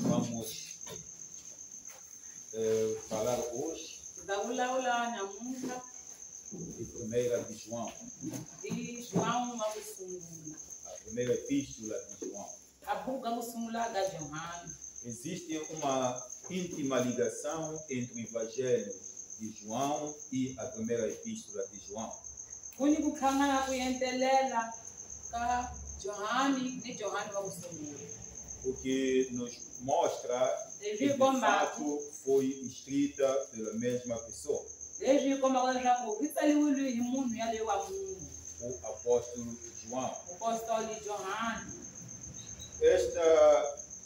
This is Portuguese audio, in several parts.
vamos falar hoje de 1 de João. A primeira epístola de João. Existe uma íntima ligação entre o Evangelho de João e a primeira epístola de João. Porque nos mostra que de fato foi escrita pela mesma pessoa. O apóstolo João. Esta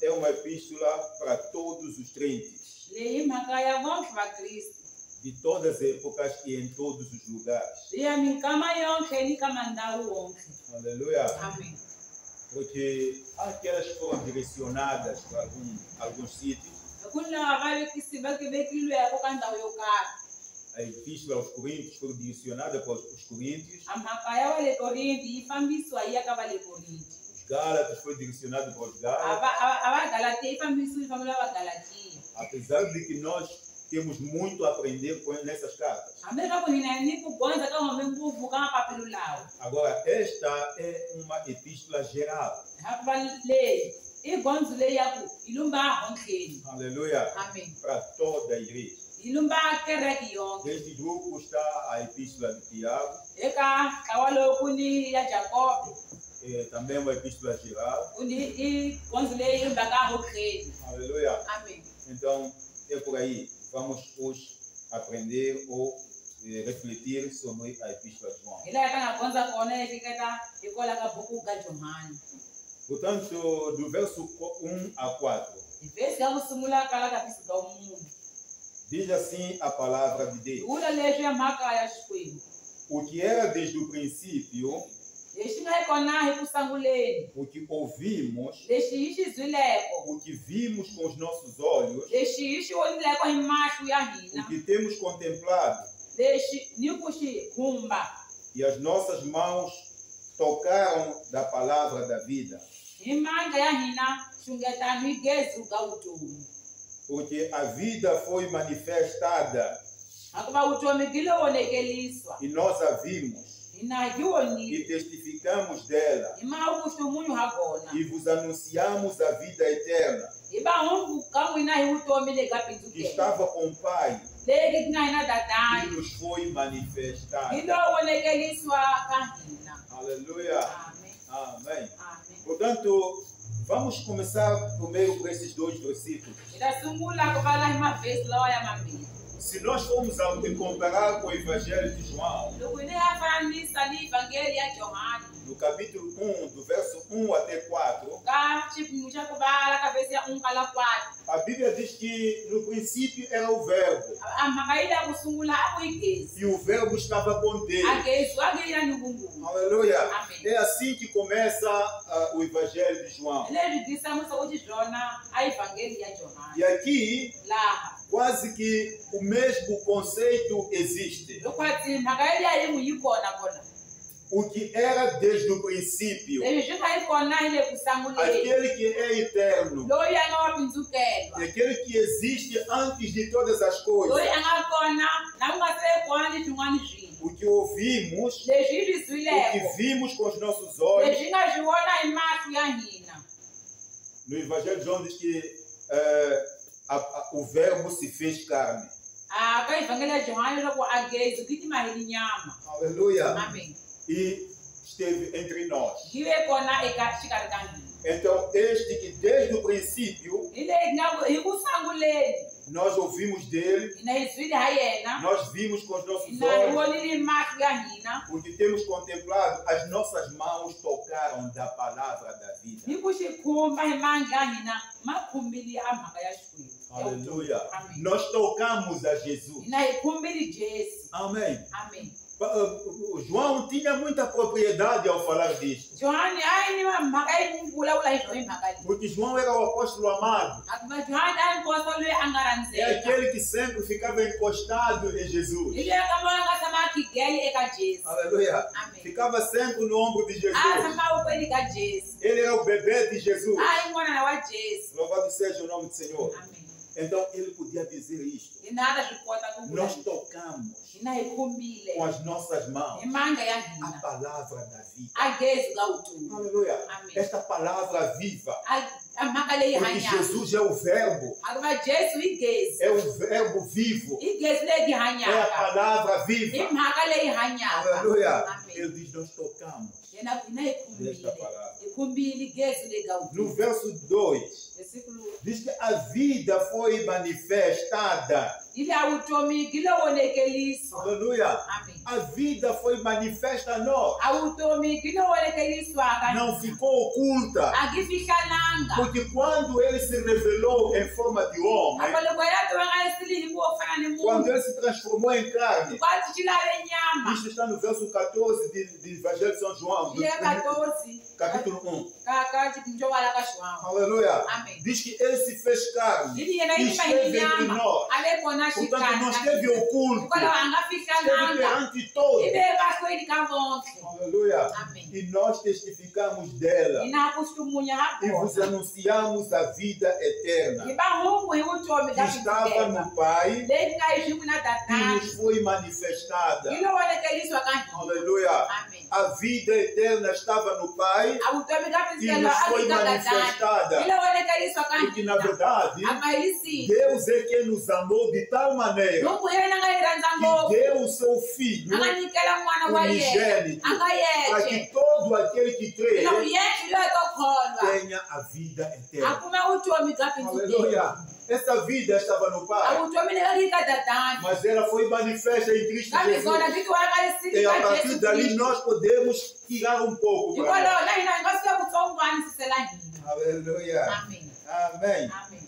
é uma epístola para todos os crentes, de todas as épocas e em todos os lugares. Aleluia. Amém. Porque aquelas que foram direcionadas para alguns sítios, a epístola aos Coríntios foi direcionada para os Coríntios, os Gálatas foi direcionado para os Gálatas, apesar de que nós temos muito a aprender nessas cartas. Agora, esta é uma epístola geral. Aleluia. Amém. Para toda a igreja. Neste grupo está a epístola de Tiago. Também uma epístola geral. Aleluia. Amém. Então, é por aí. Vamos hoje aprender ou refletir sobre a epístola de João. Portanto, do verso 1 a 4. Diz assim a palavra de Deus. O que era desde o princípio, o que ouvimos, o que vimos com os nossos olhos, o que temos contemplado, e as nossas mãos tocaram da palavra da vida. Porque a vida foi manifestada e nós a vimos e testificamos dela e vos anunciamos a vida eterna que estava com o Pai e nos foi manifestada. Aleluia. Amém. Portanto, vamos começar primeiro por esses dois versículos. Se nós formos comparar com o Evangelho de João, no capítulo 1, do verso 1 até 4, a Bíblia diz que no princípio era o Verbo, e o Verbo estava com Deus. Aleluia. É assim que começa o Evangelho de João. E aqui, quase que o mesmo conceito existe. O que era desde o princípio, aquele que é eterno, aquele que existe antes de todas as coisas. O que ouvimos, o que vimos com os nossos olhos. No Evangelho de João diz que o Verbo se fez carne. Aleluia. Amém. E esteve entre nós. Então, este que desde o princípio nós ouvimos dele, nós vimos com os nossos olhos, porque temos contemplado, as nossas mãos tocaram da palavra da vida. Aleluia. Amém. Nós tocamos a Jesus. Amém. Amém. João tinha muita propriedade ao falar disto. Porque João era o apóstolo amado. É aquele que sempre ficava encostado em Jesus. Aleluia. Ficava sempre no ombro de Jesus. Ele era o bebê de Jesus. Louvado seja o nome do Senhor. Amém. Então ele podia dizer isto. Nós tocamos com as nossas mãos a palavra da vida. Aleluia. Amém. Esta palavra viva. Porque Jesus é o verbo. É o verbo vivo. É a palavra viva. Aleluia. Ele diz, nós tocamos desta palavra. No verso 2, diz que a vida foi manifestada. Aleluia. Amém. A vida foi manifesta a nós. Não ficou oculta. Porque quando ele se revelou em forma de homem, quando ele se transformou em carne, isto está no verso 14 do Evangelho de São João, capítulo 1. Aleluia. Amém. Diz que ele se fez carne e esteve entre nós. Portanto, não esteve oculto. Esteve perante todos. Aleluia. Amém. E nós testificamos dela. E vos anunciamos a vida eterna. Que estava no Pai e nos foi manifestada. Aleluia. Amém. A vida eterna estava no Pai e nos foi manifestada. Porque na verdade, Deus é quem nos amou de tal maneira que deu o seu Filho unigênito para que todo aquele que crê tenha a vida eterna. Aleluia. Essa vida estava no Pai, mas ela foi manifesta em Cristo Jesus. E a partir dali nós podemos tirar um pouco para nós. Aleluia. Amém. Amém. Amém.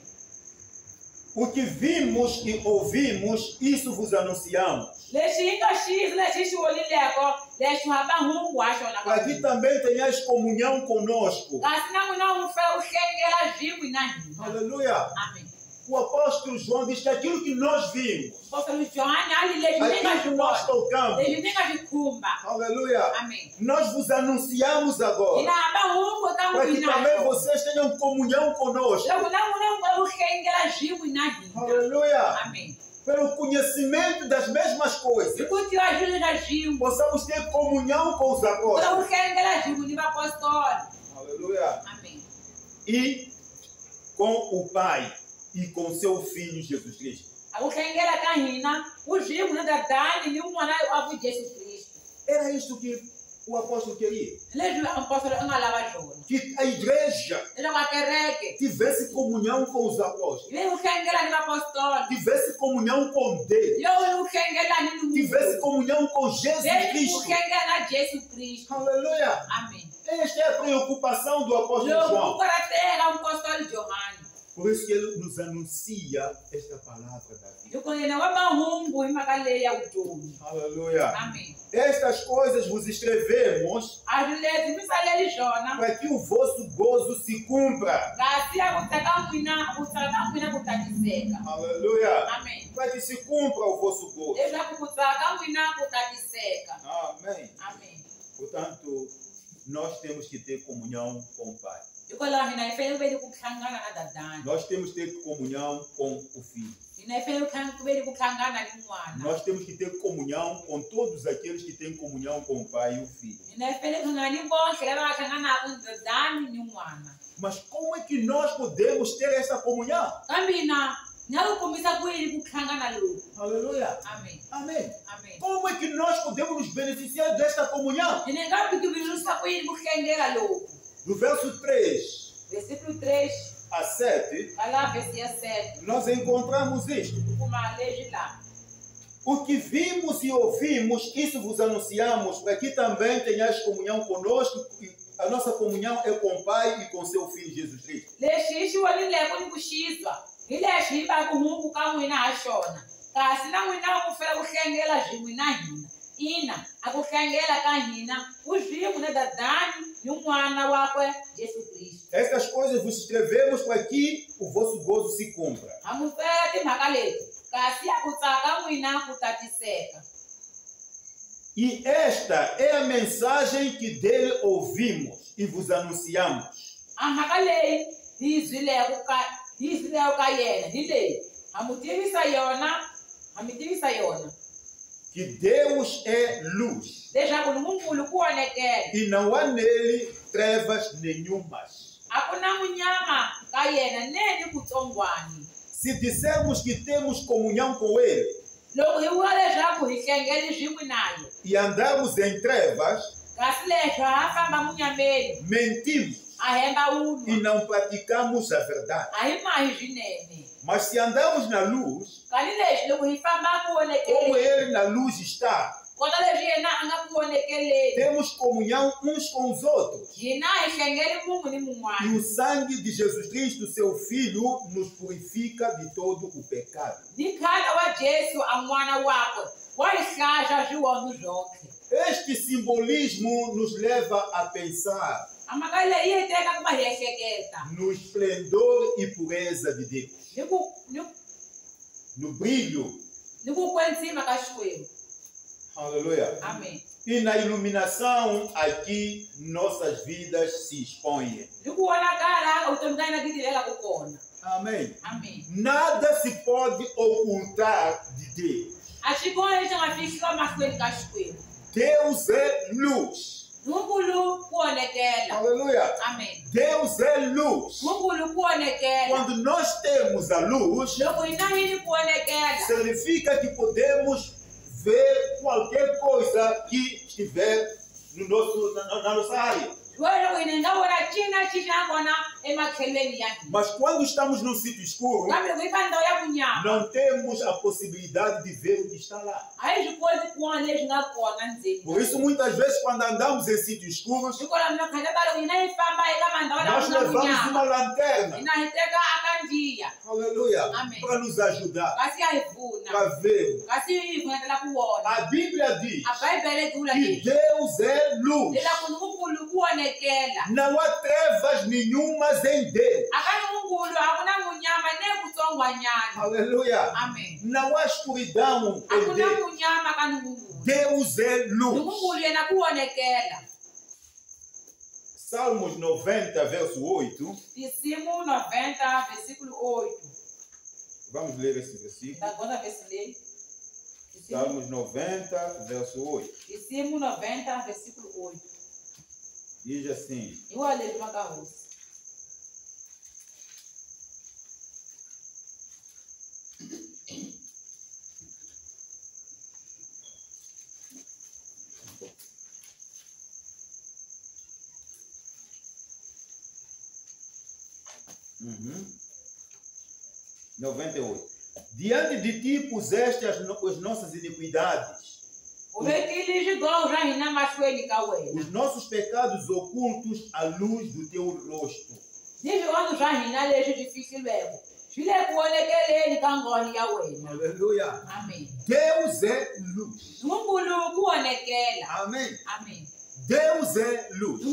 O que vimos e ouvimos, isso vos anunciamos. Para que também tenhais comunhão conosco. Aleluia. Amém. O apóstolo João diz que aquilo que nós vimos, aquilo que nós tocamos, aleluia, Amém. nós vos anunciamos agora, para que também vocês tenham comunhão conosco. Aleluia. Amém. Pelo conhecimento das mesmas coisas, possamos ter comunhão com os apóstolos. Aleluia. Amém. E com o Pai e com seu Filho Jesus Cristo. Era isso que o apóstolo queria. Que a igreja tivesse comunhão com os apóstolos. Tivesse comunhão com Deus. Tivesse comunhão com Jesus Cristo. Aleluia. Amém. Esta é a preocupação do apóstolo João. Por isso que ele nos anuncia esta palavra da vida. Aleluia. Amém. Estas coisas vos escrevemos para que o vosso gozo se cumpra. Aleluia. Amém. Para que se cumpra o vosso gozo. Amém. Amém. Portanto, nós temos que ter comunhão com o Pai. Nós temos que ter comunhão com o Filho. Nós temos que ter comunhão com todos aqueles que têm comunhão com o Pai e o Filho. Mas como é que nós podemos ter essa comunhão? Aleluia. Amém. Amém. Amém. Como é que nós podemos nos beneficiar desta comunhão? Do verso 3 Versículo 3, a 7, versículo 7. nós encontramos isto. O que vimos e ouvimos, isso vos anunciamos, para que também tenhais comunhão conosco. A nossa comunhão é com o Pai e com seu Filho Jesus Cristo. Estas coisas vos escrevemos para que o vosso gozo se cumpra. E esta é a mensagem que dele ouvimos e vos anunciamos. Que Deus é luz. E não há nele trevas nenhumas. Se dissermos que temos comunhão com ele e andarmos em trevas, mentimos e não praticamos a verdade. Mas se andamos na luz, como ele na luz está, temos comunhão uns com os outros. E o sangue de Jesus Cristo, seu Filho, nos purifica de todo o pecado. Este simbolismo nos leva a pensar no esplendor e pureza de Deus, no brilho. Aleluia. Amém. E na iluminação aqui nossas vidas se expõem. Amém. Amém. Nada se pode ocultar de Deus. Deus é luz. Aleluia. Amém. Deus é luz. Quando nós temos a luz, significa que podemos ver qualquer coisa que estiver na nossa área. Mas quando estamos num sítio escuro, não temos a possibilidade de ver o que está lá. Por isso, muitas vezes, quando andamos em sítios escuros, nós levamos uma lanterna. Aleluia. Para nos ajudar a ver. A Bíblia diz que Deus é luz. Não há trevas nenhumas em Deus. Aleluia. Amém. Não há escuridão em Deus. Deus é luz. Salmos 90, verso 8. Vamos ler esse versículo. Salmos 90, verso 8. Diz assim. Uhum. 98. Diante de ti puseste as nossas iniquidades. Os nossos pecados ocultos à luz do teu rosto. Aleluia. Amém. Deus é luz. Amém. Amém. Deus é luz.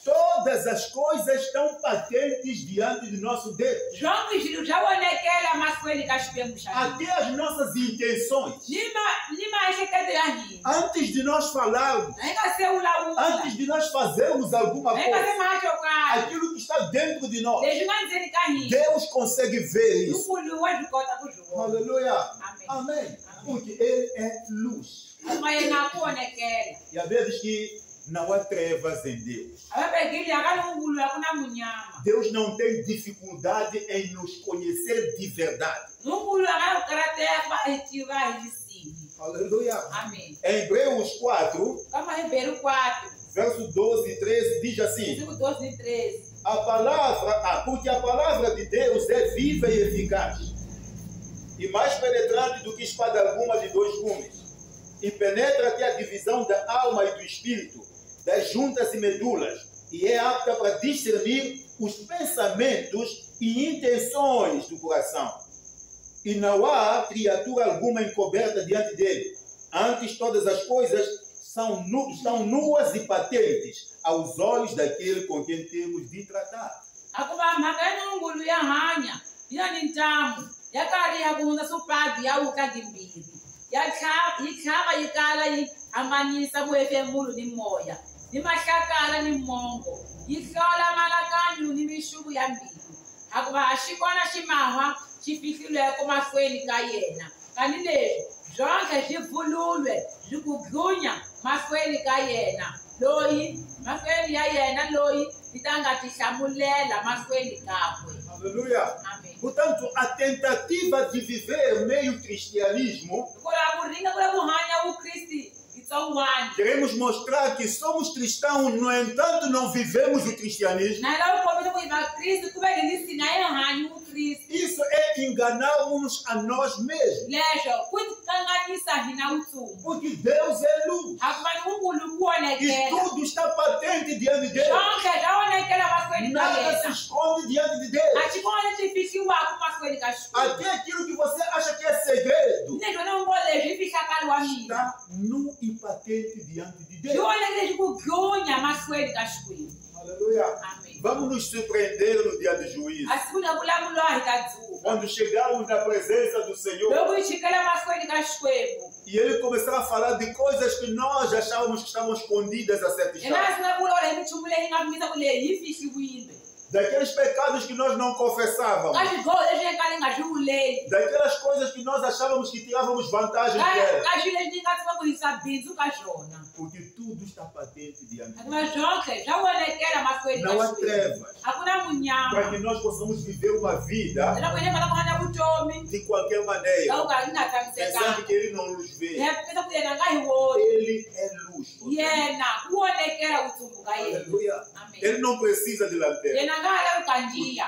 Todas as coisas estão patentes diante de nosso Deus. Até as nossas intenções. Antes de nós falarmos, antes de nós fazermos alguma coisa, aquilo que está dentro de nós, Deus consegue ver isso. Aleluia. Amém. Porque Ele é luz. E a Bíblia diz que não há trevas em Deus. Deus não tem dificuldade em nos conhecer de verdade. Aleluia. Amém. Em Hebreus 4, verso 12 e 13, diz assim: porque a palavra de Deus é viva e eficaz, e mais penetrante do que espada alguma de dois gumes, e penetra até a divisão da alma e do espírito, das juntas e medulas, e é apta para discernir os pensamentos e intenções do coração. E não há criatura alguma encoberta diante dele. Antes, todas as coisas estão nuas e patentes aos olhos daquele com quem temos de tratar. Aleluia. Amém. Portanto, a tentativa de viver meio cristianismo, queremos mostrar que somos cristãos, no entanto não vivemos o cristianismo. Isso é enganarmos a nós mesmos. Porque Deus é luz. E tudo está patente diante de Deus. Nada se esconde diante de Deus. Até aquilo que você acha que é segredo está nu e patente diante de Deus. Aleluia. Amém. Vamos nos surpreender no dia do juízo. Quando chegarmos na presença do Senhor e Ele começar a falar de coisas que nós achávamos que estavam escondidas a certa distância. Daqueles pecados que nós não confessávamos. Daquelas coisas que nós achávamos que tirávamos vantagem delas. Porque tudo está patente diante de Deus. Não há trevas. Para que nós possamos viver uma vida de qualquer maneira, pensando que Ele não nos vê. Ele é luz. Aleluia. Ele não precisa de lanterna.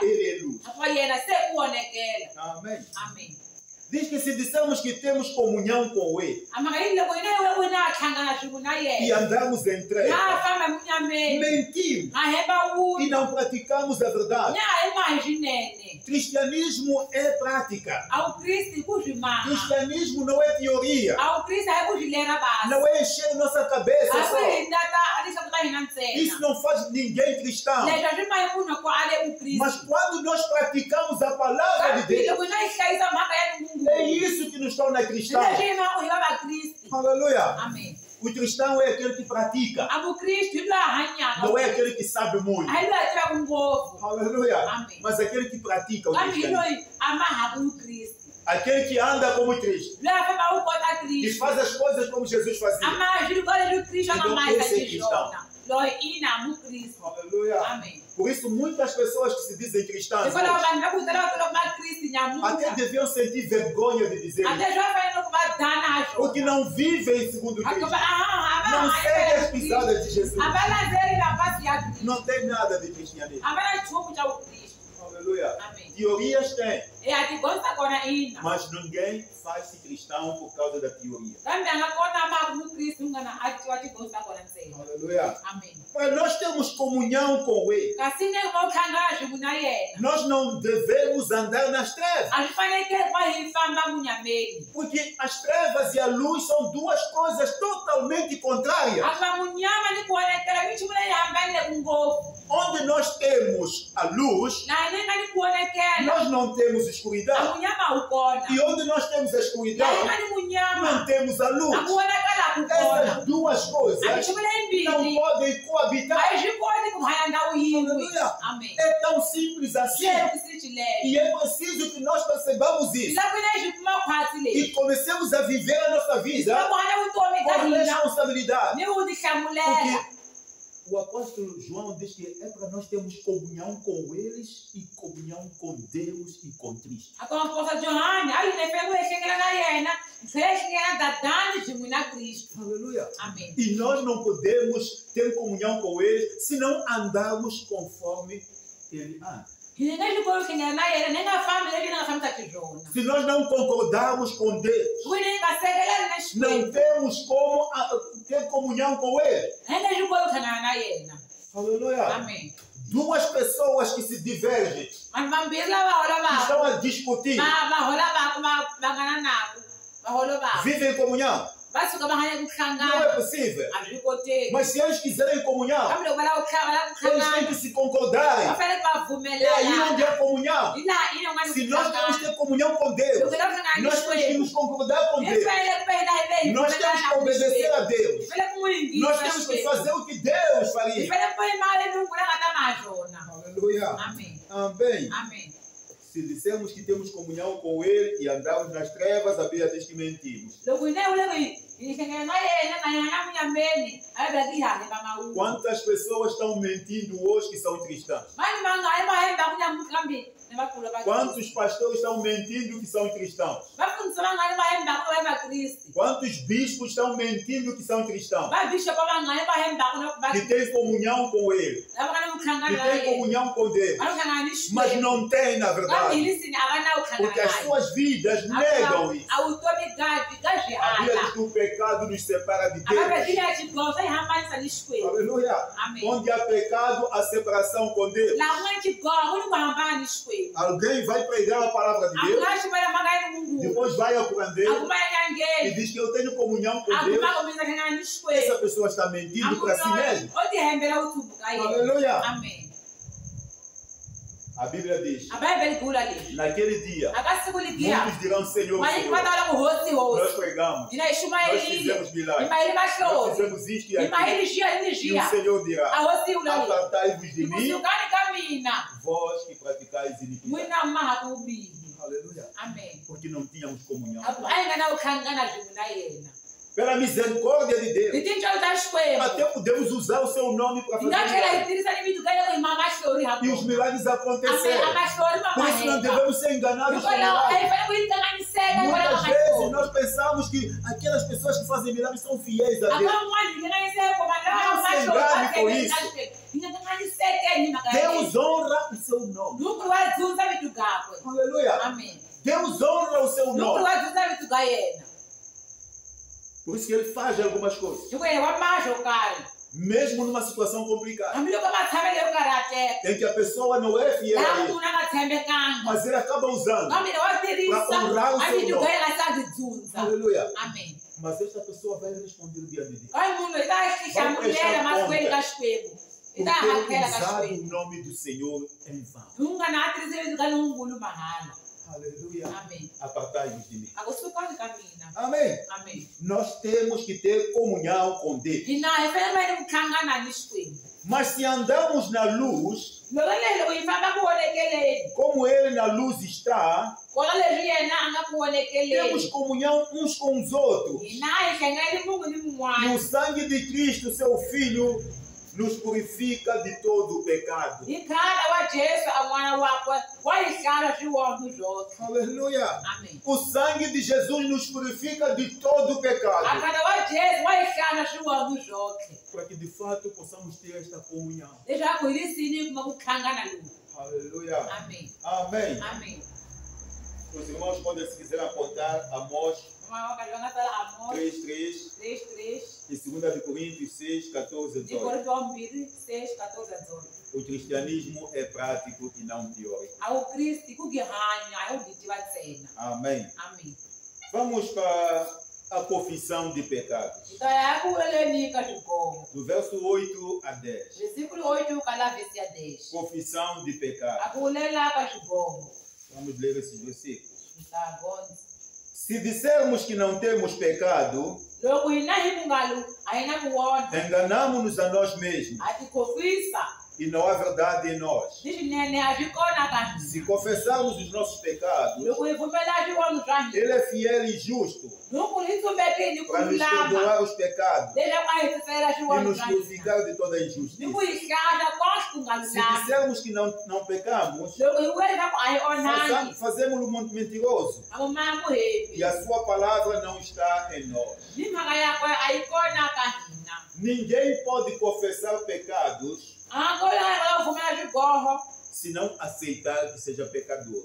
Ele é luz. Amém. Amém. Diz que se dissermos que temos comunhão com Ele e andamos em trevas, mentimos e não praticamos a verdade. Cristianismo é prática. Cristianismo não é teoria. Não é encher nossa cabeça só. Isso não faz ninguém cristão. Mas quando nós praticamos a palavra de Deus, é isso que nos torna cristãos. Aleluia. Amém. O cristão é aquele que pratica. Não é aquele que sabe muito. Aleluia. Amém. Mas aquele que pratica o cristianismo. Aquele que anda como Cristo. Que faz as coisas como Jesus fazia. Então esse é cristão. Aleluia. Amém. Por isso, muitas pessoas que se dizem cristãs hoje, até deviam sentir vergonha de dizer isso. Porque não vivem segundo Cristo. Não seguem as pisadas de Jesus. Não tem nada de cristianismo. Aleluia. Amém. Teorias tem. Mas ninguém faz-se cristão por causa da teoria. Aleluia. Amém. Mas nós temos comunhão com Ele. Nós não devemos andar nas trevas. Porque as trevas e a luz são duas coisas totalmente contrárias. Onde nós temos a luz, nós não temos escuridão. E onde nós temos a escuridão, não temos a luz. Essas duas coisas não podem coabitar. Aleluia. Amém. É tão simples assim. E é preciso que nós percebamos isso. E comecemos a viver a nossa vida com responsabilidade. Porque o apóstolo João diz que é para nós termos comunhão com eles e comunhão com Deus e com Cristo. Aleluia. Amém. E nós não podemos ter comunhão com eles se não andarmos conforme ele anda. Se nós não concordarmos com Deus, não temos como ter comunhão com Ele. Aleluia. Amém. Duas pessoas que se divergem, que estão a discutir, vivem em comunhão. Não é possível. Mas se eles quiserem comunhão, eles têm que se concordarem. É aí onde há comunhão. Se nós queremos ter comunhão com Deus, nós temos que nos concordar com Deus. Nós temos que obedecer a Deus. Nós temos que fazer o que Deus faria. Aleluia. Amém. Amém. Amém. Se dissermos que temos comunhão com Ele e andamos nas trevas, a Bíblia diz que mentimos. Quantas pessoas estão mentindo hoje que são cristãs? Quantos pastores estão mentindo que são cristãos? Quantos bispos estão mentindo que são cristãos? Que têm comunhão com Ele, que têm comunhão com Deus, mas não têm na verdade, porque as suas vidas negam isso. A Bíblia diz que o pecado nos separa de Deus. Aleluia. Amém. Onde há pecado, há separação com Deus. Alguém vai pregar a palavra de Deus, depois vai aprender e diz que eu tenho comunhão com Deus. Essa pessoa está mentindo para si mesma. Aleluia. Amém. A Bíblia diz, naquele dia, muitos dirão: Senhor, nós pregamos, nós fizemos milagres, nós fizemos isto e aquilo. E o Senhor dirá: apartai-vos de mim, vós que praticais iniquidade. Aleluia. Amém. Porque não tínhamos comunhão. Pela misericórdia de Deus, até podemos usar o seu nome para fazer milagres. E os milagres aconteceram. Por isso não devemos ser enganados com milagres. Muitas vezes nós pensamos que aquelas pessoas que fazem milagres são fiéis a Deus. Não se engane com isso. Deus honra o seu nome. Aleluia. Amém. Deus honra o seu nome. Por isso que ele faz algumas coisas. Mesmo numa situação complicada, em que a pessoa não é fiel a ele, mas ele acaba usando para honrar o seu nome. Aleluia. Amém. Mas esta pessoa vai responder diante de Deus. Porque usar o nome do Senhor em vão. Aleluia. Amém. Apartai-vos de mim. Amém. Amém. Nós temos que ter comunhão com Deus. Mas se andamos na luz, como Ele na luz está, temos comunhão uns com os outros. E o sangue de Cristo, seu Filho, nos purifica de todo o pecado. Aleluia. Amém. O sangue de Jesus nos purifica de todo o pecado. Para que de fato possamos ter esta comunhão. Aleluia. Amém. Amém. Amém. Os irmãos podem, se quiserem, apontar Amós 3:3 e 2 Coríntios 6:14-18. O cristianismo é prático e não teórico. Amém. Amém. Vamos para a confissão de pecados. Do verso 8 a 10. Confissão de pecados. Vamos ler esses versículos. Se dissermos que não temos pecado, enganamos-nos a nós mesmos e não há verdade em nós. Se confessarmos os nossos pecados, Ele é fiel e justo para nos perdoar os pecados e nos purificar de toda a injustiça. Se dissermos que não pecamos, fazemos-lo muito mentiroso e a sua palavra não está em nós. Ninguém pode confessar pecados se não aceitar que seja pecador.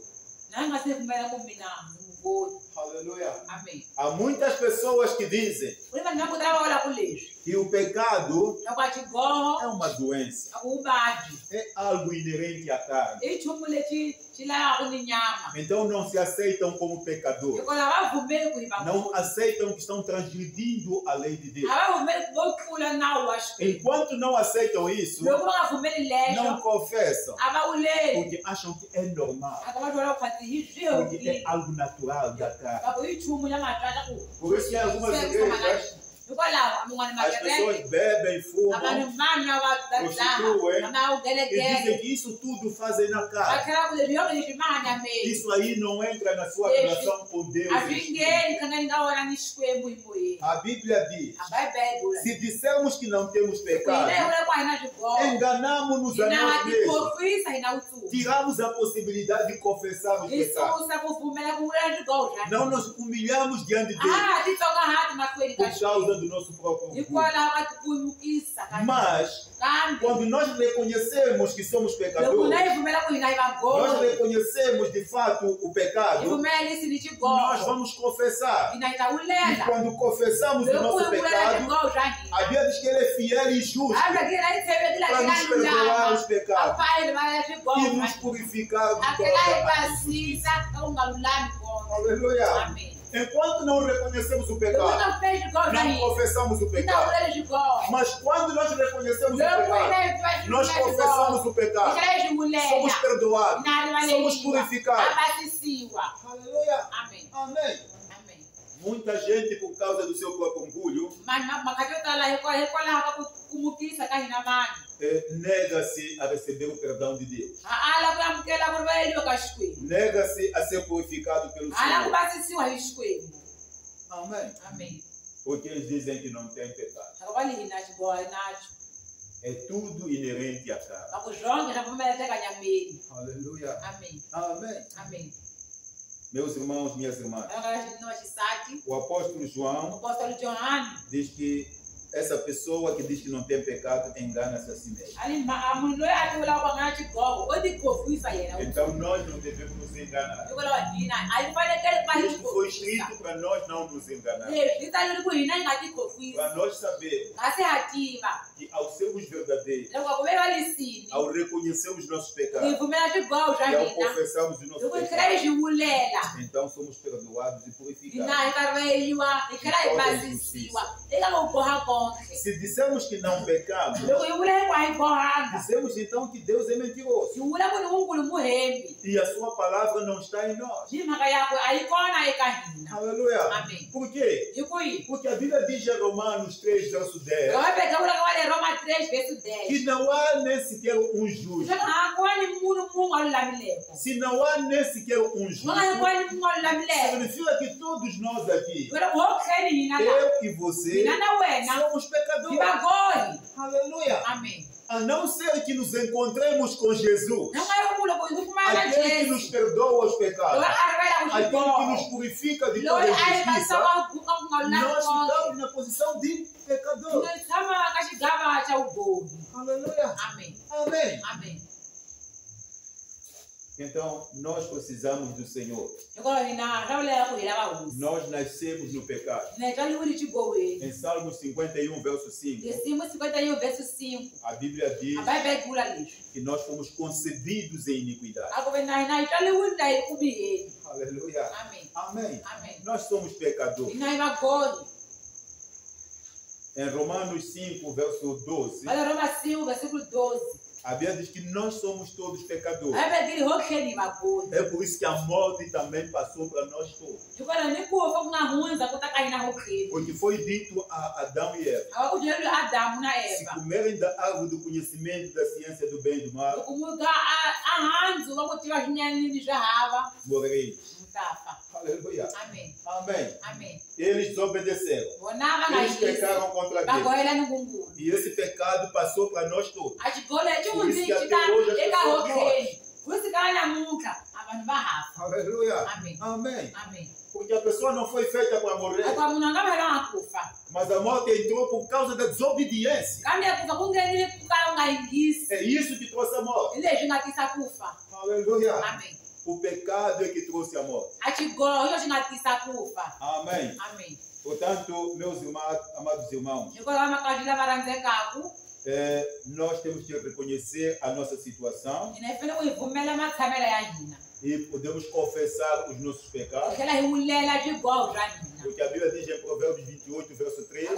Aleluia. Amém. Há muitas pessoas que dizem: que o pecado é uma doença. É algo inerente à carne. Então não se aceitam como pecadores. Não aceitam que estão transgredindo a lei de Deus. Enquanto não aceitam isso, não confessam. Porque acham que é normal. Porque é algo natural da carne. Por isso que algumas igrejas as pessoas bebem, fumam, prostituem e dizem que isso tudo fazem na carne. Isso aí não entra na sua relação com Deus. A Bíblia diz, se dissermos que não temos pecado, enganamos-nos a nós mesmos. Tiramos a possibilidade de confessar os pecados. Não nos humilhamos diante de Deus por causa do nosso próprio orgulho. Mas, quando nós reconhecemos que somos pecadores, nós reconhecemos de fato o pecado, nós vamos confessar. E quando confessamos o nosso pecado, a Bíblia diz que Ele é fiel e justo para nos perdoar os pecados e nos purificar de toda a aleluia. Amém. Enquanto não reconhecemos o pecado, não confessamos o pecado. Mas quando nós reconhecemos o pecado, nós confessamos o pecado. Somos perdoados. Somos purificados. Aleluia. Amém. Amém. Muita gente, por causa do seu próprio orgulho, nega-se a receber o perdão de Deus. Nega-se a ser purificado pelo Senhor. Amém. Amém. Porque eles dizem que não tem pecado. É tudo inerente à carne. Aleluia. Amém. Amém. Amém. Meus irmãos, minhas irmãs, o apóstolo João diz que essa pessoa que diz que não tem pecado engana-se a si mesmo. Então nós não devemos nos enganar. Isso foi escrito para nós não nos enganar. Para nós saber que ao sermos verdadeiros, ao reconhecermos nossos pecados e ao confessarmos os nossos pecados, então somos perdoados e purificados. Se dissermos que não pecamos, dizemos então que Deus é mentiroso e a sua palavra não está em nós. Aleluia. Amém. Por quê? Porque a Bíblia diz em Romanos 3, verso 10, que não há nem sequer um justo. Se não há nem sequer um justo, significa que todos nós aqui, eu e você, somos pecadores. Aleluia. Amém. A não ser que nos encontremos com Jesus, aquele que nos perdoa os pecados, aquele que nos purifica de toda injustiça, nós estamos na posição de pecador. Aleluia. Amém. Amém. Amém. Então, nós precisamos do Senhor. Nós nascemos no pecado. Em Salmo 51, verso 5, a Bíblia diz que nós fomos concebidos em iniquidade. Aleluia. Amém. Amém. Amém. Nós somos pecadores. Em Romanos 5, verso 12, a Bíblia diz que nós somos todos pecadores. É por isso que a morte também passou para nós todos. Porque foi dito a Adão e Eva: se comerem da árvore do conhecimento da ciência do bem e do mal, morereis. Aleluia. Amém. Amém. Amém. Eles desobedeceram. Eles pecaram contra Deus. E esse pecado passou para nós todos. Por isso que até hoje as pessoas morrem. Aleluia. Amém. Amém. Amém. Porque a pessoa não foi feita para morrer. Mas a morte entrou por causa da desobediência. É isso que trouxe a morte. Aleluia. Amém. O pecado é que trouxe a morte. Amém. Amém. Portanto, meus irmãos, amados irmãos, nós temos que reconhecer a nossa situação e podemos confessar os nossos pecados. Porque a Bíblia diz em Provérbios 28, verso 3, que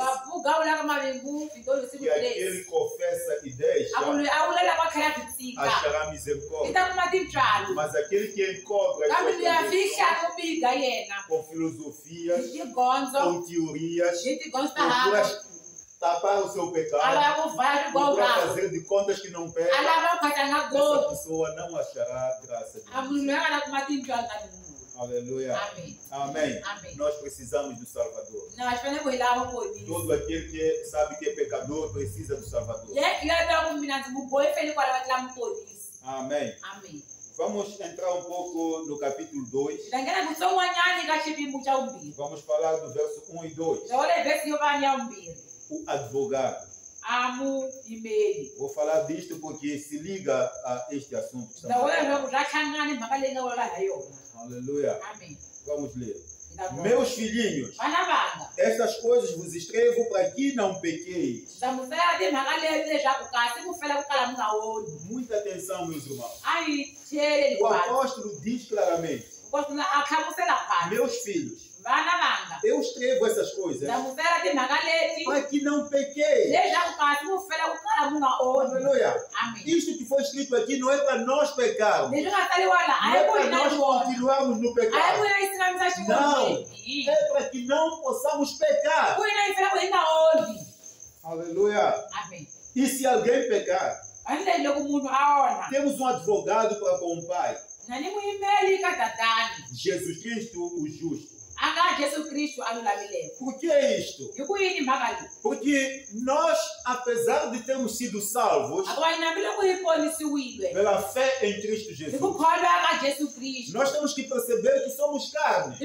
aquele que confessa e deixa achará misericórdia. Mas aquele que encobre as suas transgressões com filosofias, com teorias, procura tapar o seu pecado, procura fazer de contas que não peca, essa pessoa não achará graça de Deus. Aleluia. Amém. Amém. Amém. Nós precisamos do Salvador. Todo aquele que sabe que é pecador precisa do Salvador. Amém. Amém. Vamos entrar um pouco no capítulo 2. Vamos falar do verso 1 e 2. O advogado. Vou falar disto porque se liga a este assunto. Aleluia. Amém. Vamos ler. Meus filhinhos, estas coisas vos escrevo para que não pequeis. Muita atenção, meus irmãos. O apóstolo diz claramente: meus filhos, eu escrevo essas coisas para que não pequeis. Aleluia. Isto que foi escrito aqui não é para nós pecarmos. Não é para nós continuarmos no pecado. Não. É para que não possamos pecar. Aleluia. E se alguém pecar, temos um advogado para com o Pai, Jesus Cristo, o justo. Por que isto? Porque nós, apesar de termos sido salvos pela fé em Cristo Jesus, nós temos que perceber que somos carne.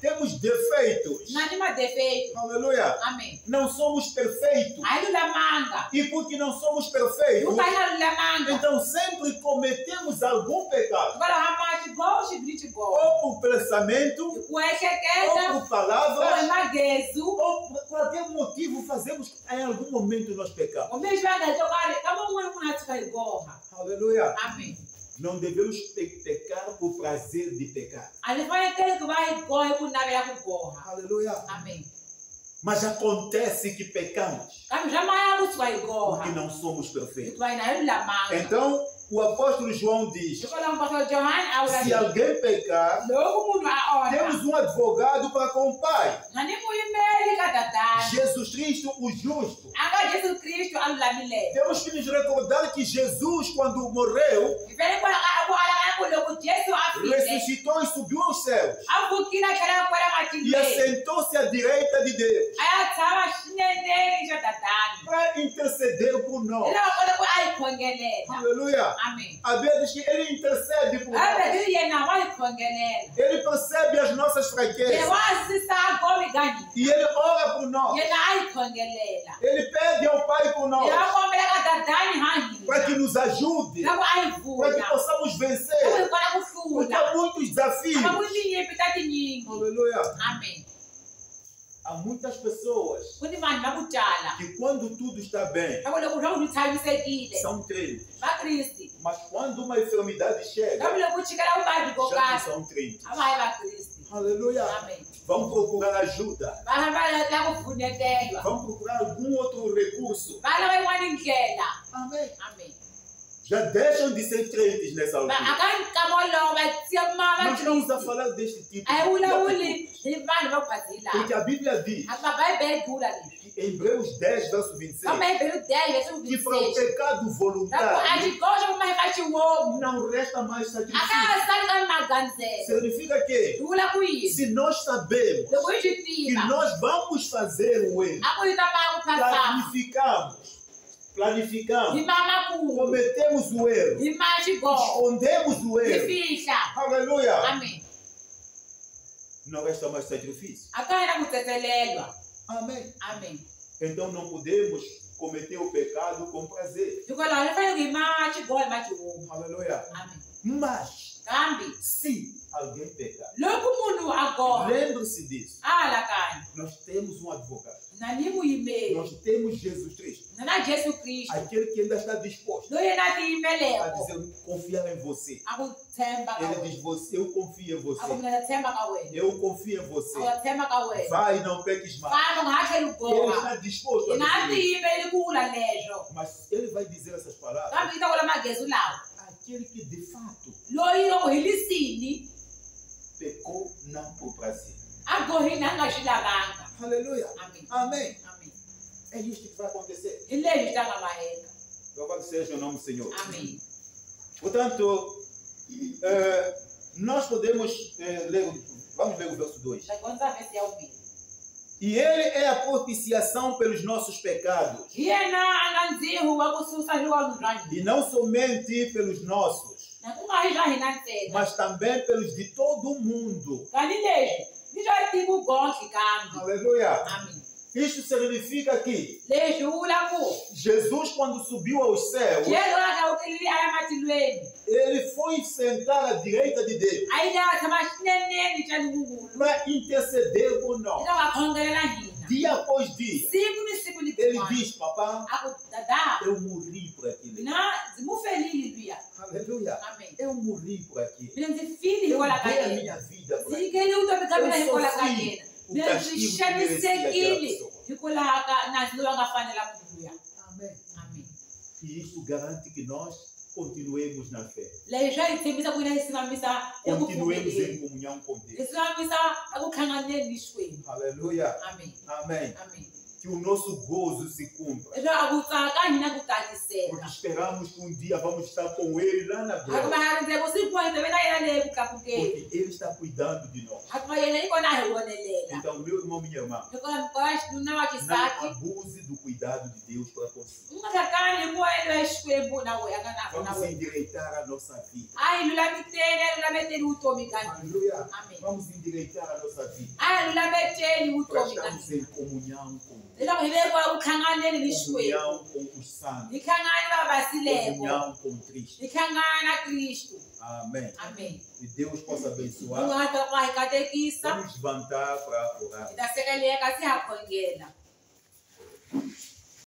Temos defeitos. Aleluia. Amém. Não somos perfeitos. E porque não somos perfeitos, então sempre cometemos algum pecado. Ou por pensamento, ou por palavra, ou por qualquer motivo fazemos, em algum momento nós pecamos. Aleluia. Amém. Não devemos pecar por prazer de pecar. Aleluia. Amém. Mas acontece que pecamos porque não somos perfeitos. Então, o apóstolo João diz: se alguém pecar, temos um advogado para com o Pai, Jesus Cristo, o justo. Temos que nos recordar que Jesus, quando morreu, ressuscitou e subiu aos céus e assentou-se à direita de Deus para interceder por nós. Aleluia. Amém. A Bíblia diz que Ele intercede por nós. Ele percebe as nossas fraquezas e Ele ora por nós. Ele pede ao Pai por nós para que nos ajude, para que possamos vencer, porque há muitos desafios. Aleluia. Amém. Há muitas pessoas que quando tudo está bem, são crentes. Mas quando uma enfermidade chega, já não são crentes. Aleluia. Amém. Vão procurar ajuda. Vão procurar algum outro recurso. Amém. Amém. Já deixam de ser crentes nessa altura. Nós estamos a falar deste tipo de atitude. Porque a Bíblia diz, em Hebreus 10, verso 26, que para o pecado voluntário não resta mais sacrifício. Significa que, se nós sabemos que nós vamos fazer o erro, planificamos, cometemos o erro, escondemos o erro. Aleluia. Amém. Não resta mais sacrifício. Amém. Amém. Então não podemos cometer o pecado com prazer. Aleluia. Amém. Mas, se alguém pecar, lembre-se disso. A dizer, confiar em você. Ele diz, eu confio em você. Eu confio em você. Vai, não peques mais. Ele está disposto a dizer. Mas ele vai dizer essas palavras. Aquele que de fato pecou não por prazer. Aleluia. Amém. É isso que vai acontecer. Louvado seja o nome do Senhor. Amém. Portanto, nós podemos ler, vamos ler o verso 2. E ele é a propiciação pelos nossos pecados. E não somente pelos nossos, mas também pelos de todo o mundo. Aleluia. Amém. Isto significa que Jesus, quando subiu aos céus, ele foi sentar à direita de Deus para interceder por nós. Dia após dia, ele diz, papá, eu morri por aquilo. Aleluia. Eu morri por aquilo. Eu dei a minha vida por aquilo. Eu sofri o castigo que merecia aquela pessoa. Amém. E isso garante que nós continuemos na fé. Continuemos em comunhão com Deus. Aleluia. Amém. Que o nosso gozo se cumpra. Porque esperamos que um dia vamos estar com Ele lá na glória. Porque Ele está cuidando de nós. Então, meu irmão, minha irmã, não abuse do cuidado de Deus para consigo. Vamos endireitar a nossa vida. Aleluia. Vamos endireitar a nossa vida. Para estarmos em comunhão com Deus. Comunhão com os santos. Comunhão com Cristo. Amém. E Deus possa abençoar. Vamos levantar para orar.